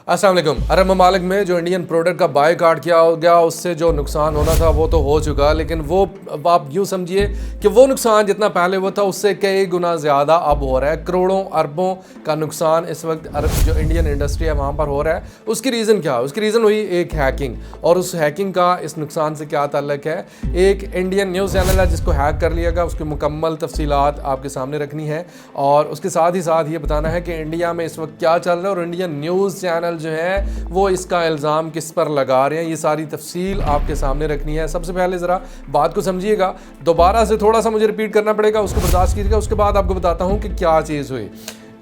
अस्सलाम वालेकुम। अरब ममालिक में जो इंडियन प्रोडक्ट का बायकॉट किया गया उससे जो नुकसान होना था वो तो हो चुका, लेकिन वो आप यूँ समझिए कि वो नुकसान जितना पहले वो था उससे कई गुना ज़्यादा अब हो रहा है। करोड़ों अरबों का नुकसान इस वक्त अरब जो इंडियन इंडस्ट्री है वहाँ पर हो रहा है। उसकी रीज़न क्या? उसकी रीज़न हुई एक हैकिंग, और उस हैकिंग का इस नुकसान से क्या ताल्लुक है। एक इंडियन न्यूज़ चैनल है जिसको हैक कर लिया गया, उसकी मुकम्मल तफसीलात आपके सामने रखनी है और उसके साथ ही साथ ये बताना है कि इंडिया में इस वक्त क्या चल रहा है और इंडियन न्यूज़ चैनल जो है वो इसका इल्ज़ाम किस पर लगा रहे हैं। ये सारी तफसील आपके सामने रखनी है। सबसे पहले ज़रा बात को समझिएगा, दोबारा से थोड़ा सा मुझे रिपीट करना पड़ेगा, उसको बर्दाश्त कीजिएगा। उसके बाद आपको बताता हूँ कि क्या चीज़ हुई।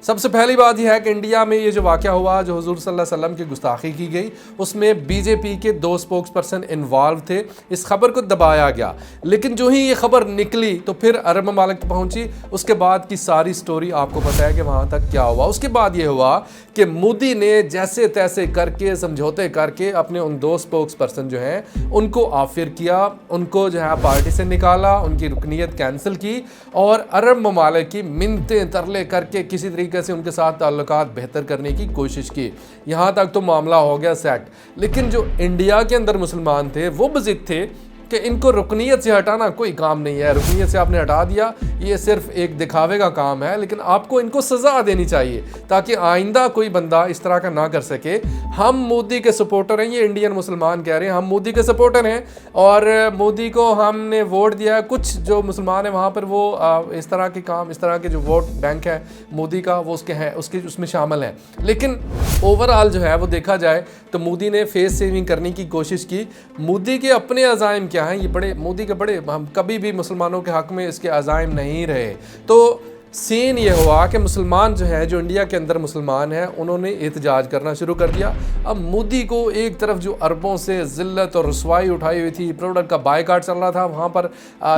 सबसे पहली बात यह है कि इंडिया में ये जो वाक़या हुआ, जो हुज़ूर सल्लल्लाहु अलैहि वसल्लम की गुस्ताखी की गई, उसमें बीजेपी के 2 स्पोक्स पर्सन इन्वॉल्व थे। इस खबर को दबाया गया, लेकिन जो ही ये खबर निकली तो फिर अरब ममालिक पहुंची। उसके बाद की सारी स्टोरी आपको पता है कि वहाँ तक क्या हुआ। उसके बाद ये हुआ कि मोदी ने जैसे तैसे करके समझौते करके अपने उन 2 स्पोक्स पर्सन जो हैं उनको आफिर किया, उनको जो है पार्टी से निकाला, उनकी रुकनीत कैंसिल की और अरब ममालिक की मिन्नतें तरले करके किसी तरीके से उनके साथ ताल्लुकात बेहतर करने की कोशिश की। यहाँ तक तो मामला हो गया सेट। लेकिन जो इंडिया के अंदर मुसलमान थे वो बज़िद थे कि इनको रुकनीत से हटाना कोई काम नहीं है। रुकनीत से आपने हटा दिया, ये सिर्फ एक दिखावे का काम है, लेकिन आपको इनको सज़ा देनी चाहिए ताकि आइंदा कोई बंदा इस तरह का ना कर सके। हम मोदी के सपोर्टर हैं, ये इंडियन मुसलमान कह रहे हैं, हम मोदी के सपोर्टर हैं और मोदी को हमने वोट दिया है। कुछ जो मुसलमान हैं वहाँ पर वो इस तरह के काम, इस तरह के जो वोट बैंक है मोदी का वो उसमें शामिल हैं। लेकिन ओवरऑल जो है वो देखा जाए तो मोदी ने फेस सेविंग करने की कोशिश की। मोदी के अपने अज़ाइम क्या हैं, ये बड़े मोदी के बड़े, हम कभी भी मुसलमानों के हक़ में इसके अज़ाइम नहीं रहे। तो सीन ये हुआ कि मुसलमान जो है, जो इंडिया के अंदर मुसलमान हैं, उन्होंने एहतजाज करना शुरू कर दिया। अब मोदी को एक तरफ जो अरबों से ज़िल्लत और रुसवाई उठाई हुई थी, प्रोडक्ट का बायकॉट चल रहा था, वहाँ पर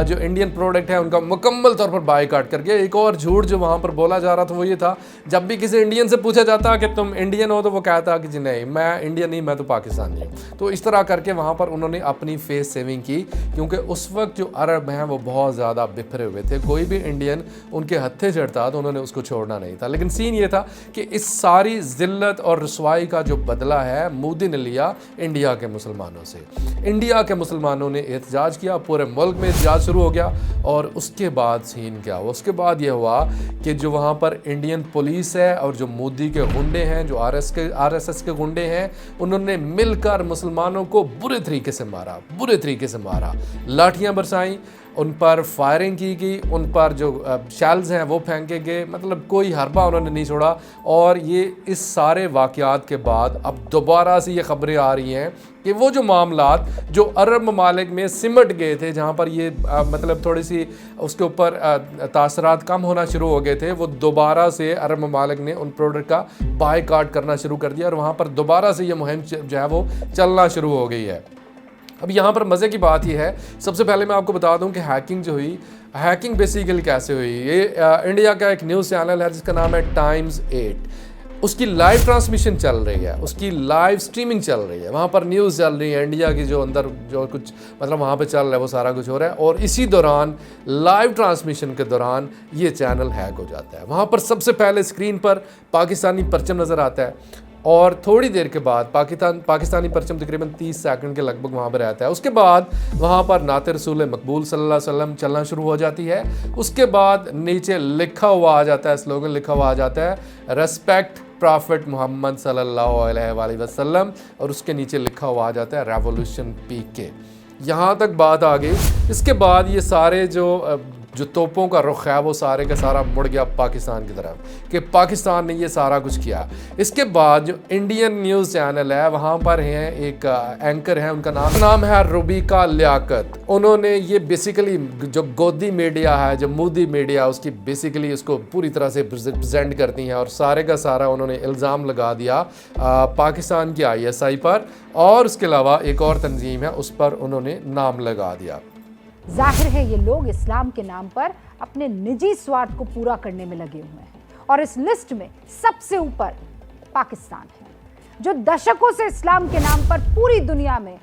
जो इंडियन प्रोडक्ट है उनका मुकम्मल तौर पर बायकॉट कर गया। एक और झूठ जो वहाँ पर बोला जा रहा था वो ये था, जब भी किसी इंडियन से पूछा जाता कि तुम इंडियन हो तो वो कहता कि जी नहीं, मैं इंडियन नहीं, मैं तो पाकिस्तानी हूँ। तो इस तरह करके वहाँ पर उन्होंने अपनी फेस सेविंग की, क्योंकि उस वक्त जो अरब हैं वो बहुत ज़्यादा बिखरे हुए थे। कोई भी इंडियन उनके हत्थे चढ़ता तो उन्होंने उसको छोड़ना नहीं था। लेकिन सीन ये था कि इस सारी जिल्लत और रुसवाई का जो बदला है मोदी ने लिया इंडिया के मुसलमानों से। इंडिया के मुसलमानों ने एहतजाज किया, पूरे मुल्क में एहतजाज शुरू हो गया। और उसके बाद सीन क्या हुआ? उसके बाद ये हुआ कि जो वहाँ पर इंडियन पुलिस है और जो मोदी के गुंडे हैं, जो RSS के गुंडे हैं, उन्होंने मिलकर मुसलमानों को बुरे तरीके से मारा, लाठियाँ बरसाईं, उन पर फायरिंग की गई, उन पर जो शेल्स हैं वो फेंके गए, मतलब कोई हरबा उन्होंने नहीं छोड़ा। और ये इस सारे वाक़यात के बाद अब दोबारा से ये ख़बरें आ रही हैं कि वो जो मामलात जो अरब ममालिक में सिमट गए थे, जहाँ पर ये मतलब थोड़ी सी उसके ऊपर तासरात कम होना शुरू हो गए थे, वो दोबारा से अरब ममालिक ने उन प्रोडक्ट का बायकॉट करना शुरू कर दिया और वहाँ पर दोबारा से ये मुहिम जो है वो चलना शुरू हो गई है। अब यहाँ पर मज़े की बात यह है, सबसे पहले मैं आपको बता दूं कि हैकिंग जो हुई, हैकिंग बेसिकली कैसे हुई। ये इंडिया का एक न्यूज़ चैनल है जिसका नाम है टाइम्स 8। उसकी लाइव ट्रांसमिशन चल रही है, उसकी लाइव स्ट्रीमिंग चल रही है, वहाँ पर न्यूज़ चल रही है, इंडिया की जो अंदर जो कुछ मतलब वहाँ पे चल रहा है वो सारा कुछ हो रहा है। और इसी दौरान लाइव ट्रांसमिशन के दौरान ये चैनल हैक हो जाता है। वहाँ पर सबसे पहले स्क्रीन पर पाकिस्तानी परचम नज़र आता है और थोड़ी देर के बाद पाकिस्तानी परचम तकरीबन 30 सेकंड के लगभग वहाँ पर रहता है। उसके बाद वहाँ पर नाते रसूल मकबूल सल्लल्लाहु अलैहि वसल्लम चलना शुरू हो जाती है। उसके बाद नीचे लिखा हुआ आ जाता है, स्लोगन लिखा हुआ आ जाता है, रेस्पेक्ट प्रॉफिट मोहम्मद सल्लल्लाहु अलैहि वसल्लम, और उसके नीचे लिखा हुआ आ जाता है रेवोल्यूशन PK। यहाँ तक बात आ गई। इसके बाद ये सारे जो तोपों का रुख है वो सारे का सारा मुड़ गया पाकिस्तान की तरफ कि पाकिस्तान ने ये सारा कुछ किया। इसके बाद जो इंडियन न्यूज़ चैनल है वहाँ पर हैं एक एंकर है, उनका नाम है रुबीका लियाकत। उन्होंने ये बेसिकली जो गोदी मीडिया है, जो मोदी मीडिया, उसकी बेसिकली उसको पूरी तरह से प्रेजेंट करती हैं और सारे का सारा उन्होंने इल्ज़ाम लगा दिया पाकिस्तान की ISI पर, और उसके अलावा एक और तंजीम है उस पर उन्होंने नाम लगा दिया। जाहिर है ये लोग इस्लाम के नाम पर अपने निजी स्वार्थ को पूरा करने में लगे हुए हैं और इस लिस्ट में सबसे ऊपर पाकिस्तान है, जो दशकों से इस्लाम के नाम पर पूरी दुनिया में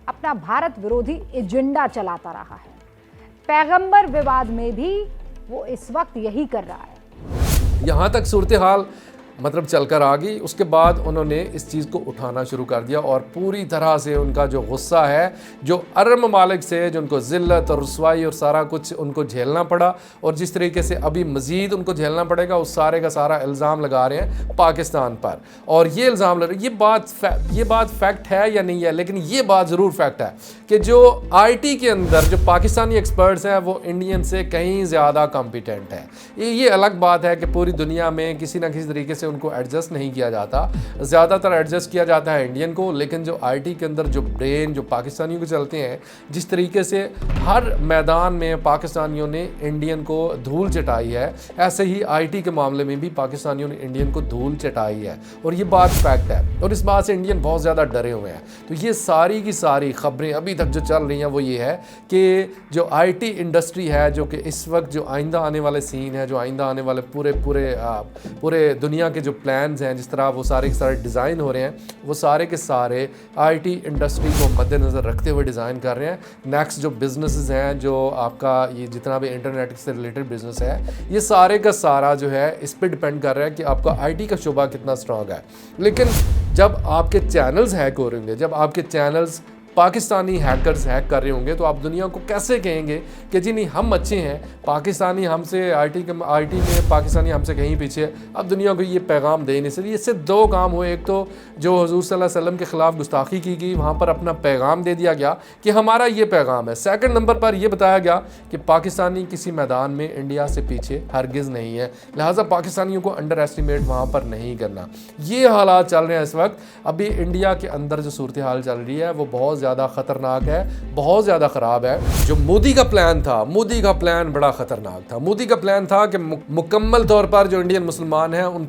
अपना भारत विरोधी एजेंडा चलाता रहा है। पैगंबर विवाद में भी वो इस वक्त यही कर रहा है। यहाँ तक सूरत हाल मतलब चलकर आ गई। उसके बाद उन्होंने इस चीज़ को उठाना शुरू कर दिया और पूरी तरह से उनका जो गुस्सा है, जो अरब ममालिक से जो उनको ज़िल्लत और रुसवाई और सारा कुछ उनको झेलना पड़ा, और जिस तरीके से अभी मज़ीद उनको झेलना पड़ेगा, उस सारे का सारा इल्ज़ाम लगा रहे हैं पाकिस्तान पर। और ये इल्ज़ाम लग रहे, ये बात फैक्ट है या नहीं है, लेकिन ये बात ज़रूर फैक्ट है कि जो IT के अंदर जो पाकिस्तानी एक्सपर्ट्स हैं वो इंडियन से कहीं ज़्यादा कॉम्पिटेंट है। ये अलग बात है कि पूरी दुनिया में किसी ना किसी तरीके से उनको एडजस्ट नहीं किया जाता, ज़्यादातर एडजस्ट किया जाता है इंडियन को, लेकिन जो IT के अंदर जो ब्रेन जो पाकिस्तानियों को चलते हैं, जिस तरीके से हर मैदान में पाकिस्तानियों ने इंडियन को धूल चटाई है, ऐसे ही IT के मामले में भी पाकिस्तानियों ने इंडियन को धूल चटाई है, और ये बात फैक्ट है। और इस बात से इंडियन बहुत ज़्यादा डरे हुए हैं। तो ये सारी की सारी खबरें अभी तक जो चल रही हैं वो ये है कि जो IT इंडस्ट्री है, जो कि इस वक्त जो आइंदा आने वाले सीन है, जो आइंदा आने वाले पूरे दुनिया के जो प्लान्स हैं, जिस तरह वो सारे के सारे डिज़ाइन हो रहे हैं, वो सारे के सारे IT इंडस्ट्री को मद्देनज़र रखते हुए डिज़ाइन कर रहे हैं। नेक्स्ट जो बिजनेसेस हैं, जो आपका ये जितना भी इंटरनेट से रिलेटेड बिजनेस है, ये सारे का सारा जो है इस पर डिपेंड कर रहा है कि आपका IT का शुबा कितना स्ट्रॉन्ग है। लेकिन जब आपके चैनल्स हैक हो रहे होंगे, जब आपके चैनल्स पाकिस्तानी हैकर्स हैक कर रहे होंगे, तो आप दुनिया को कैसे कहेंगे कि जी नहीं हम अच्छे हैं, पाकिस्तानी हमसे IT में पाकिस्तानी हमसे कहीं पीछे है। अब दुनिया को ये पैगाम दे नहीं सकते। इससे दो काम हुए, एक तो जो हुजूर सल्लल्लाहु अलैहि वसल्लम के ख़िलाफ़ गुस्ताखी की गई, वहाँ पर अपना पैगाम दे दिया गया कि हमारा ये पैगाम है। सेकंड नंबर पर यह बताया गया कि पाकिस्तानी किसी मैदान में इंडिया से पीछे हरगिज़ नहीं है, लिहाजा पाकिस्तानियों को अंडर एस्टिमेट वहाँ पर नहीं करना। ये हालात चल रहे हैं इस वक्त। अभी इंडिया के अंदर जो सूरत हाल चल रही है वो बहुत ज़्यादा ख़तरनाक है, बहुत ज़्यादा ख़राब है। जो मोदी का प्लान था, मोदी का प्लान बड़ा ख़तरनाक था। मोदी का प्लान था कि मुकम्मल तौर पर जो इंडियन मुसलमान हैं उन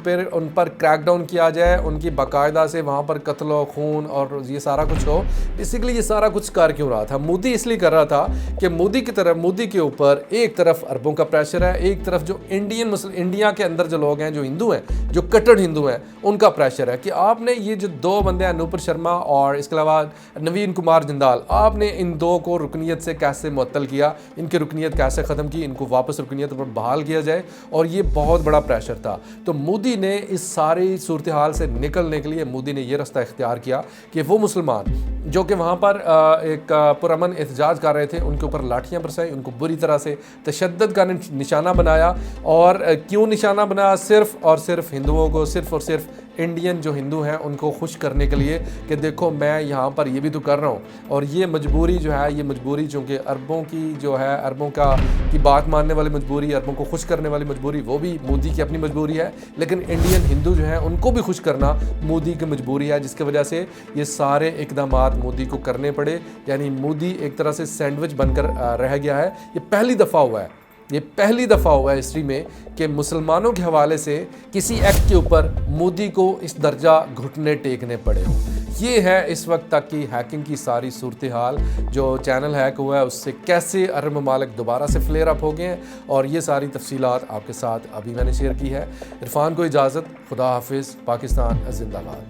पर क्रैकडाउन किया जाए, उनकी बाकायदा से वहाँ पर कत्ल और खून और ये सारा कुछ हो। बेसिकली ये सारा कुछ कर क्यों रहा था? मोदी इसलिए कर रहा था कि मोदी के ऊपर एक तरफ अरबों का प्रेशर है, एक तरफ जो इंडिया के अंदर जो लोग हैं, जो हिंदू हैं, जो कट्टर हिंदू हैं, उनका प्रेशर है कि आपने ये जो दो बंदे हैं, अनूपर शर्मा और इसके अलावा नवीन कुमार जिंदाल, आपने इन दो को रुकनीत से कैसे मुअत्तल किया, इनकी रुकनीत कैसे ख़त्म की, इनको वापस रुकनीत पर बहाल किया जाए। और ये बहुत बड़ा प्रेशर था। तो मोदी ने इस सारी सूरत हाल से निकलने के लिए मोदी ने ये रास्ता इख्तियार किया कि वो मुसलमान जो कि वहाँ पर एक पुरअमन एहतजाज कर रहे थे, उनके ऊपर लाठियाँ बरसाई, उनको बुरी तरह से तशद्दुद का निशाना बनाया। और क्यों निशाना बनाया? सिर्फ़ और सिर्फ हिंदुओं को, सिर्फ़ और सिर्फ इंडियन जो हिंदू हैं उनको खुश करने के लिए कि देखो मैं यहाँ पर ये भी तो कर रहा हूँ। और ये मजबूरी जो है, ये मजबूरी चूँकि अरबों की जो है, अरबों की बात मानने वाली मजबूरी, अरबों को खुश करने वाली मजबूरी, वो भी मोदी की अपनी मजबूरी है। लेकिन इंडियन हिंदू जो है उनको भी खुश करना मोदी की मजबूरी है, जिसकी वजह से ये सारे इकदाम मोदी को करने पड़े। यानी मोदी एक तरह से सैंडविच बनकर रह गया है। ये पहली दफ़ा हुआ है, ये पहली दफ़ा हुआ है हिस्ट्री में कि मुसलमानों के हवाले से किसी एक्ट के ऊपर मोदी को इस दर्जा घुटने टेकने पड़े हों। ये है इस वक्त तक की हैकिंग की सारी सूरत हाल। जो चैनल हैक हुआ है उससे कैसे अरब ममालिक दोबारा से फ्लेयर अप हो गए हैं, और ये सारी तफसीलात आपके साथ अभी मैंने शेयर की है। इरफान को इजाज़त, खुदा हाफिज़, पाकिस्तान जिंदाबाद।